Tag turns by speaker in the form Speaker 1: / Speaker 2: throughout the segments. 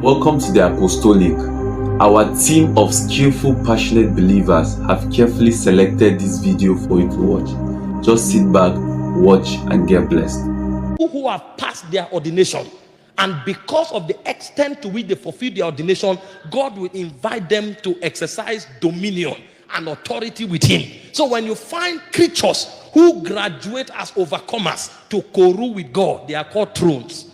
Speaker 1: Welcome to the Apostolic. Our team of skillful, passionate believers have carefully selected this video for you to watch. Just sit back, watch, and get blessed.
Speaker 2: Who have passed their ordination, and because of the extent to which they fulfill their ordination, God will invite them to exercise dominion and authority with him. So when you find creatures who graduate as overcomers to co-rule with God, they are called thrones.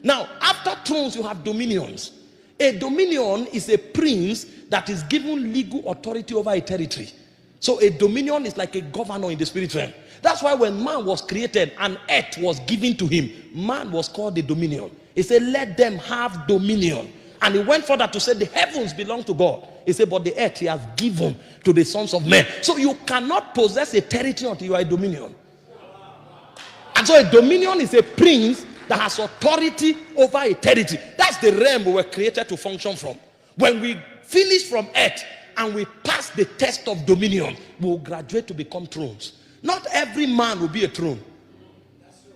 Speaker 2: Now, after thrones, you have dominions. A dominion is a prince that is given legal authority over a territory. So a dominion is like a governor in the spirit realm. That's why when man was created and earth was given to him, man was called a dominion. He said, let them have dominion. And he went further to say the heavens belong to God. He said, but the earth he has given to the sons of men. So you cannot possess a territory until you are a dominion. And so a dominion is a prince that has authority over a territory. That's the realm we were created to function from. When we finish from earth and we pass the test of dominion, we will graduate to become thrones. Not every man will be a throne,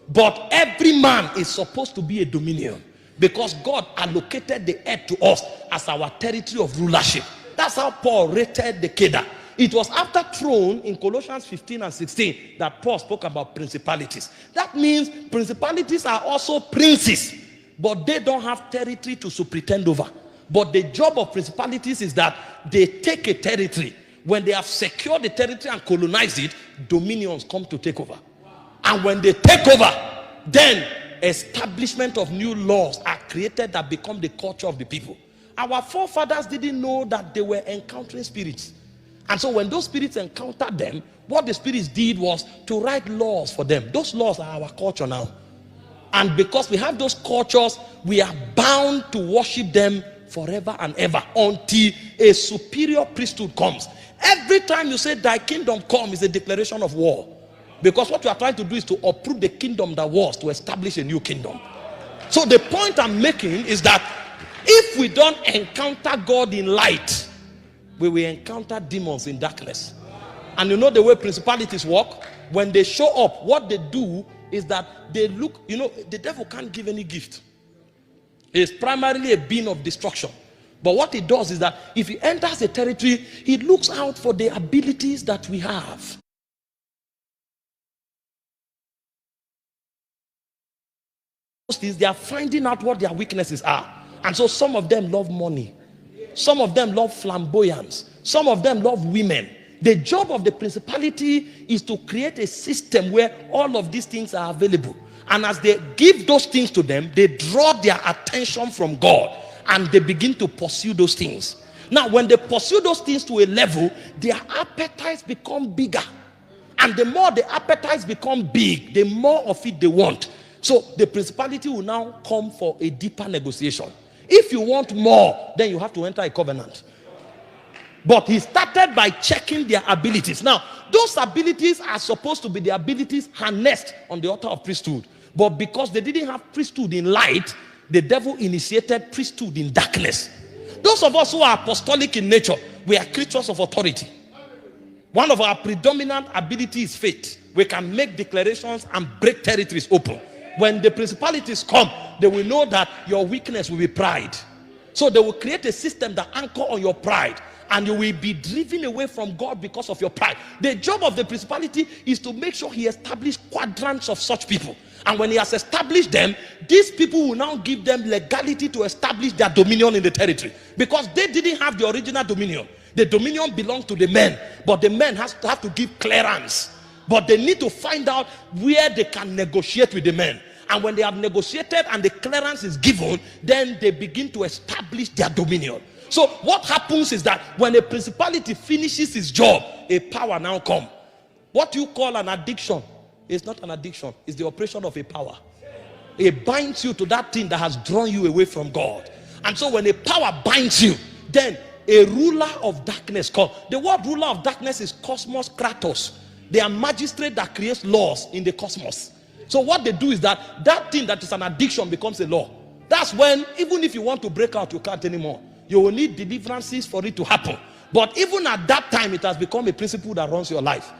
Speaker 2: but every man is supposed to be a dominion, because God allocated the earth to us as our territory of rulership. That's how Paul rated the Kedar. It was after throne in Colossians 15 and 16 that Paul spoke about principalities. That means principalities are also princes, but they don't have territory to superintend over. But the job of principalities is that they take a territory. When they have secured the territory and colonized it, dominions come to take over. And when they take over, then establishment of new laws are created that become the culture of the people. Our forefathers didn't know that they were encountering spirits. And so when those spirits encountered them, what the spirits did was to write laws for them. Those laws are our culture now. And because we have those cultures, we are bound to worship them forever and ever until a superior priesthood comes. Every time you say thy kingdom come is a declaration of war. Because what you are trying to do is to uproot the kingdom that was to establish a new kingdom. So the point I'm making is that if we don't encounter God in light, we will encounter demons in darkness. And you know the way principalities work? When they show up, what they do is that they look, you know, the devil can't give any gift. It's primarily a being of destruction. But what he does is that if he enters a territory, he looks out for the abilities that we have. They are finding out what their weaknesses are. And so some of them love money. Some of them love flamboyance. Some of them love women. The job of the principality is to create a system where all of these things are available. And as they give those things to them, they draw their attention from God and they begin to pursue those things. Now, when they pursue those things to a level, their appetites become bigger. And the more the appetites become big, the more of it they want. So the principality will now come for a deeper negotiation. If you want more, then you have to enter a covenant. But he started by checking their abilities. Now, those abilities are supposed to be the abilities harnessed on the altar of priesthood. But because they didn't have priesthood in light, the devil initiated priesthood in darkness. Those of us who are apostolic in nature, we are creatures of authority. One of our predominant abilities is faith. We can make declarations and break territories open. When the principalities come, they will know that your weakness will be pride. So they will create a system that anchor on your pride, and you will be driven away from God because of your pride. The job of the principality is to make sure he establishes quadrants of such people. And when he has established them, these people will now give them legality to establish their dominion in the territory. Because they didn't have the original dominion. The dominion belonged to the men, but the men have to give clearance. But they need to find out where they can negotiate with the men. And when they have negotiated and the clearance is given, then they begin to establish their dominion. So what happens is that when a principality finishes its job, a power now comes. What you call an addiction is not an addiction. It's the operation of a power. It binds you to that thing that has drawn you away from God. And so when a power binds you, then a ruler of darkness comes. The word ruler of darkness is Cosmos Kratos. They are magistrate that creates laws in the cosmos. So what they do is that thing that is an addiction becomes a law. That's when, even if you want to break out, you can't anymore. You will need deliverances for it to happen. But even at that time, it has become a principle that runs your life.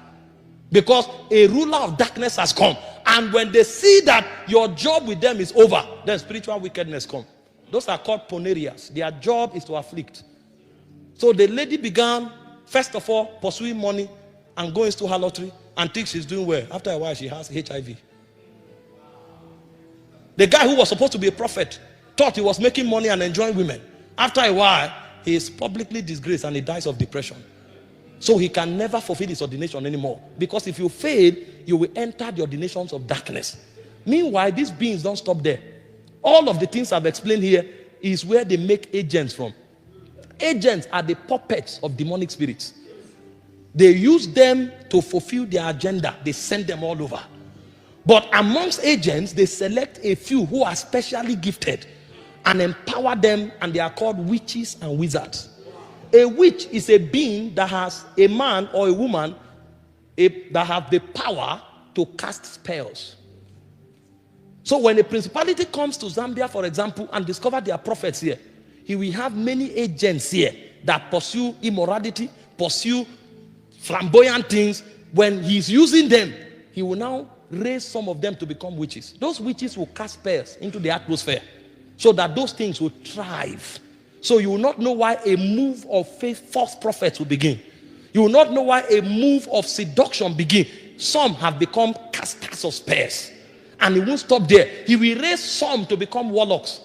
Speaker 2: Because a ruler of darkness has come. And when they see that your job with them is over, then spiritual wickedness comes. Those are called ponerias. Their job is to afflict. So the lady began, first of all, pursuing money and going to harlotry and thinks she's doing well. After a while, she has HIV. The guy who was supposed to be a prophet thought he was making money and enjoying women. After a while, he is publicly disgraced and he dies of depression. So he can never fulfill his ordination anymore. Because if you fail, you will enter the ordinations of darkness. Meanwhile, these beings don't stop there. All of the things I've explained here is where they make agents from. Agents are the puppets of demonic spirits. They use them to fulfill their agenda. They send them all over. But amongst agents, they select a few who are specially gifted and empower them, and they are called witches and wizards. A witch is a being that has a man or a woman that have the power to cast spells. So when a principality comes to Zambia, for example, and discover their prophets here, he will have many agents here that pursue immorality, pursue flamboyant things. When he's using them, he will now raise some of them to become witches. Those witches will cast spells into the atmosphere so that those things will thrive. So you will not know why a move of false prophets will begin. You will not know why a move of seduction begin. Some have become casters of spells. And he won't stop there. He will raise some to become warlocks.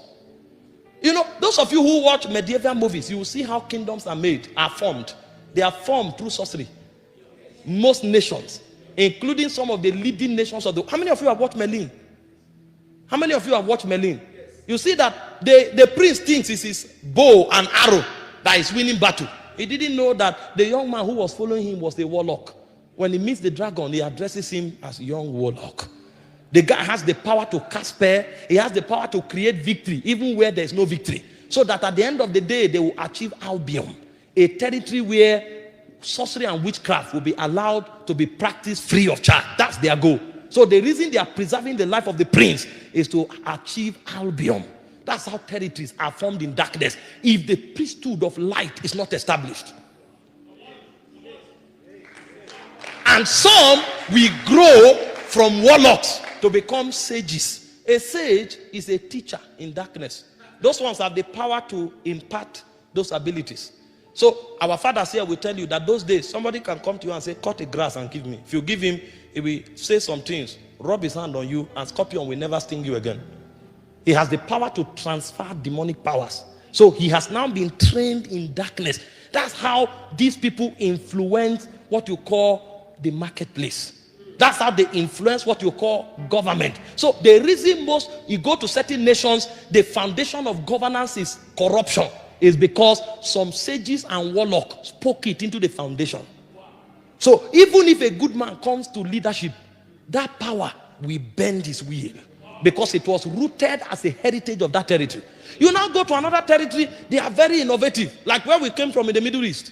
Speaker 2: You know, those of you who watch medieval movies, you will see how kingdoms are formed. They are formed through sorcery. Most nations, including some of the leading nations of the... How many of you have watched Merlin? How many of you have watched Merlin? You see that the prince thinks it's his bow and arrow that is winning battle. He didn't know that the young man who was following him was the warlock. When he meets the dragon, he addresses him as young warlock. The guy has the power to cast spell. He has the power to create victory, even where there is no victory. So that at the end of the day, they will achieve Albion, a territory where sorcery and witchcraft will be allowed to be practiced free of charge. That's their goal. So the reason they are preserving the life of the prince is to achieve Albion. That's how territories are formed in darkness if the priesthood of light is not established. And some will grow from warlocks to become sages. A sage is a teacher in darkness. Those ones have the power to impart those abilities. So our fathers here will tell you that those days somebody can come to you and say, cut a grass and give me. If you give him, he will say some things, rub his hand on you, and scorpion will never sting you again. He has the power to transfer demonic powers. So he has now been trained in darkness. That's how these people influence what you call the marketplace. That's how they influence what you call government. So the reason most you go to certain nations, the foundation of governance is corruption, is because some sages and warlocks spoke it into the foundation. So even if a good man comes to leadership, that power will bend his will because it was rooted as a heritage of that territory. You now go to another territory, they are very innovative, like where we came from in the Middle East.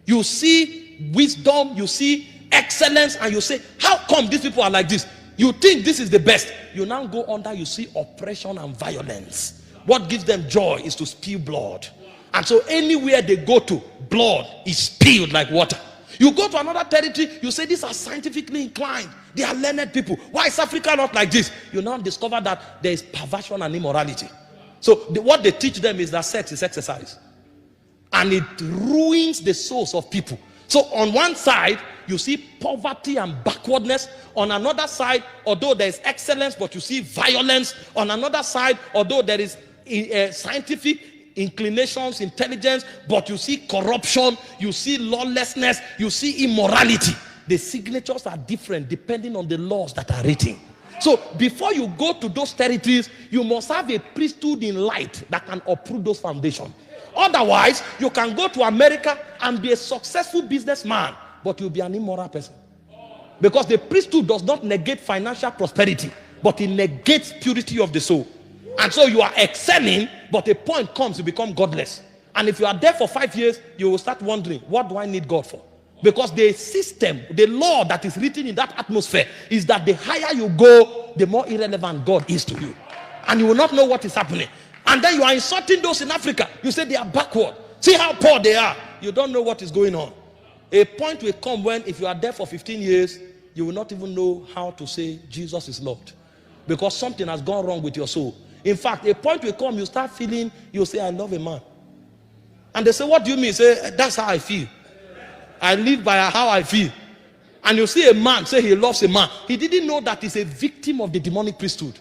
Speaker 2: You see wisdom, you see excellence, and you say, how come these people are like this? You think this is the best. You now go under, you see oppression and violence. What gives them joy is to spill blood. And so anywhere they go to, blood is spilled like water. You go to another territory, you say these are scientifically inclined. They are learned people. Why is Africa not like this? You now discover that there is perversion and immorality. So what they teach them is that sex is exercise. And it ruins the souls of people. So on one side, you see poverty and backwardness. On another side, although there is excellence, but you see violence. On another side, although there is scientific inclinations, intelligence, but you see corruption, you see lawlessness, you see immorality. The signatures are different depending on the laws that are written. So before you go to those territories, you must have a priesthood in light that can uproot those foundations. Otherwise, you can go to America and be a successful businessman, but you'll be an immoral person. Because the priesthood does not negate financial prosperity, but it negates purity of the soul. And so you are excelling, but a point comes, you become godless. And if you are there for 5 years, you will start wondering, what do I need God for? Because the system, the law that is written in that atmosphere is that the higher you go, the more irrelevant God is to you. And you will not know what is happening. And then you are insulting those in Africa. You say they are backward. See how poor they are. You don't know what is going on. A point will come when, if you are there for 15 years, you will not even know how to say Jesus is Lord. Because something has gone wrong with your soul. In fact, a point will come, you start feeling, you say, I love a man. And they say, what do you mean? Say, that's how I feel. I live by how I feel. And you see a man say he loves a man. He didn't know that he's a victim of the demonic priesthood.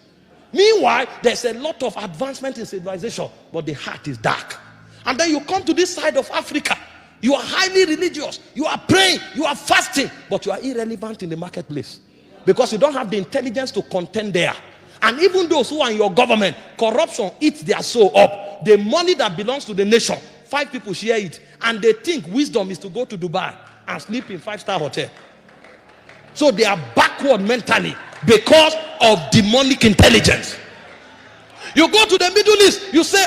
Speaker 2: Meanwhile, there's a lot of advancement in civilization, but the heart is dark. And then you come to this side of Africa. You are highly religious. You are praying. You are fasting. But you are irrelevant in the marketplace. Because you don't have the intelligence to contend there. And even those who are in your government, corruption eats their soul up. The money that belongs to the nation, 5 people share it. And they think wisdom is to go to Dubai and sleep in 5-star hotel. So they are backward mentally because of demonic intelligence. You go to the Middle East, you say,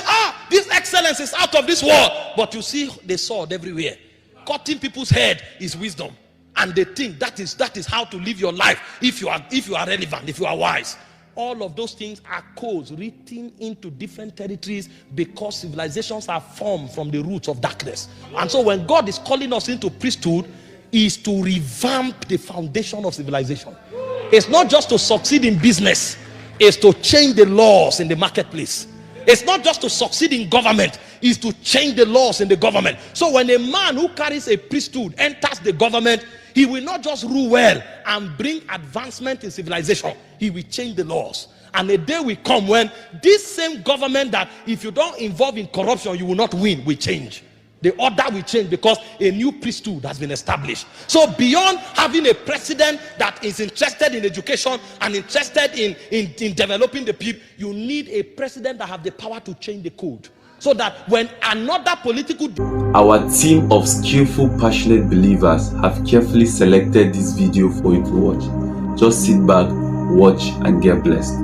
Speaker 2: this excellence is out of this world. But you see the sword everywhere. Cutting people's head is wisdom. And they think that is how to live your life if you are relevant, if you are wise. All of those things are codes written into different territories because civilizations are formed from the roots of darkness. And so when God is calling us into priesthood, is to revamp the foundation of civilization. It's not just to succeed in business. It's to change the laws in the marketplace. It's not just to succeed in government. It's to change the laws in the government. So when a man who carries a priesthood enters the government, he will not just rule well and bring advancement in civilization. He will change the laws. And a day will come when this same government that if you don't involve in corruption, you will not win, will change. The order will change because a new priesthood has been established. So beyond having a president that is interested in education and interested in developing the people, you need a president that has the power to change the code. So that when another political...
Speaker 1: Our team of skillful, passionate believers have carefully selected this video for you to watch. Just sit back, watch and get blessed.